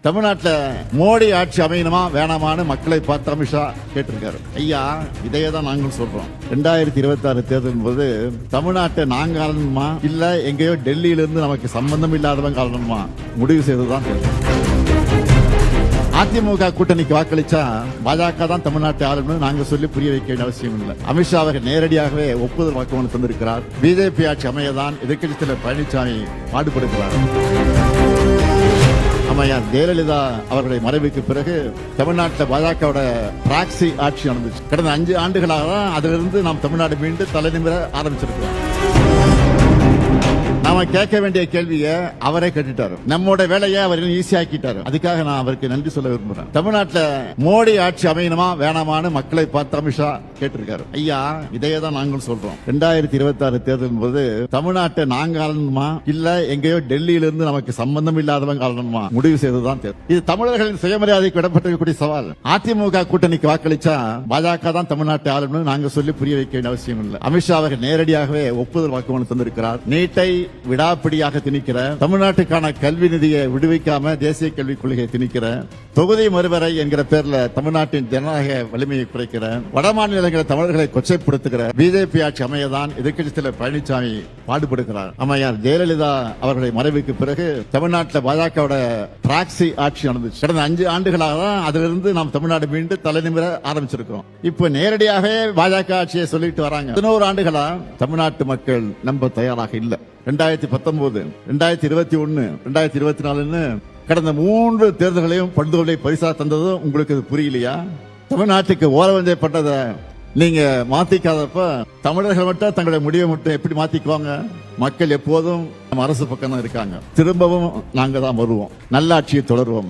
தமிழ்நாட்டில் மோடி ஆட்சி அமையணுமா வேணாமான்னு மக்களை பார்த்து அமித்ஷா கேட்டிருக்காரு. ஐயா, இதையே தான் நாங்களும் சொல்றோம். 2026 தேர்தலின் போது தமிழ்நாட்டை நாங்க ஆளணுமா இல்ல எங்கேயோ டெல்லியில இருந்து நமக்கு சம்பந்தம் இல்லாதவங்க ஆளணுமா முடிவு செய்ததுதான் தேர்தல். அதிமுக கூட்டணிக்கு வாக்களிச்சா பாஜக தான் தமிழ்நாட்டை ஆளணும்னு நாங்க சொல்லி புரிய வைக்க வேண்டிய அவசியம் இல்லை. அமித்ஷா அவர்கள் நேரடியாகவே ஒப்புதல் வாக்குமூலம் தந்திருக்கிறார். பிஜேபி ஆட்சி அமையதான் எதிர்க்கட்சித் தலைவர் பழனிசாமி பாடுபடுகிறார். அம்மையார் ஜெயலலிதா அவர்களுடைய மறைவுக்கு பிறகு தமிழ்நாட்டில் பாஜகவோட பிராக்சி ஆட்சி நடந்துச்சு. கடந்த 5 ஆண்டுகளாக தான் அதிலிருந்து நாம் தமிழ்நாடு மீண்டு தலைநிமிர ஆரம்பிச்சிருக்கிறோம். நாம கேட்க வேண்டிய கேள்வியை அவரே கேட்டுட்டாரு. நம்மோட வேலையை அவர் ஈஸியாக்கிட்டாரு. அதுக்காக நான் அவருக்கு நன்றி சொல்ல விரும்புறேன். தமிழ்நாட்டில் மோடி ஆட்சி அமையணுமா வேணாமான்னு மக்களை பார்த்து அமித்ஷா கேட்டிருக்காரு. ஐயா, இதையே தான் நாங்களும் சொல்றோம். 2026 தேர்தலின் போது தமிழ்நாட்டை நாங்க ஆளணுமா இல்ல எங்கேயோ டெல்லியில இருந்து நமக்கு சம்பந்தம் இல்லாதவங்க ஆளணுமா முடிவு செய்ததுதான் தேர்தல். இது தமிழர்களின் சுயமரியாதைக்கு விடப்பட்டிருக்கக்கூடிய சவால். அதிமுக கூட்டணிக்கு வாக்களிச்சா பாஜக தான் தமிழ்நாட்டை ஆளணும்னு நாங்க சொல்லி புரிய வைக்க வேண்டிய அவசியம் இல்லை. அமித்ஷா அவர்கள் நேரடியாகவே ஒப்புதல் வாக்குமூலம் தந்திருக்கிறார். நீட்டை விடாப்பிடியாக திணிக்கிற, தமிழ்நாட்டுக்கான கல்வி நிதியை விடுவிக்காம தேசிய கல்விக் கொள்கையை திணிக்கிற, தொகுதி மறுவரை என்கிற பேர்ல தமிழ்நாட்டின் ஜனநாயக வலிமையை குறைக்கிற, வடமாநிலங்களை தமிழர்களை கொச்சைப்படுத்துகிற பிஜேபி ஆட்சி அமையதான் எதிர்க்கட்சித் தலைவர் பழனிசாமி பாடுபடுகிறார். அம்மையார் ஜெயலலிதா அவர்களுடைய மறைவுக்கு பிறகு தமிழ்நாட்டில் பாஜகவோட பிராக்சி ஆட்சி நடந்துச்சு. கடந்த 5 ஆண்டுகளாக தான் அதிலிருந்து நாம் தமிழ்நாடு மீண்டு தலைநிமிர ஆரம்பிச்சிருக்கிறோம். இப்ப நேரடியாகவே பாஜக ஆட்சியை சொல்லிட்டு வராங்க. 11 ஆண்டுகளா தமிழ்நாட்டு மக்கள் நம்ப தயாராக இல்ல. 2019, 2021, 2024 கடந்த 3 தேர்தல்களையும் படுகொலை பரிசா தந்ததும் உங்களுக்கு புரியலையா? தமிழ்நாட்டுக்கு ஓரவஞ்சப்பட்டதை நீங்க மாத்திக்காதப்ப தமிழர்கள் மட்டும் தங்களுடைய முடிவை மட்டும் எப்படி மாத்திக்குவாங்க? மக்கள் எப்போதும் நம்ம அரசு பக்கம் தான் இருக்காங்க. திரும்பவும் நாங்க தான் வருவோம். நல்லாட்சியை தொடருவோம்.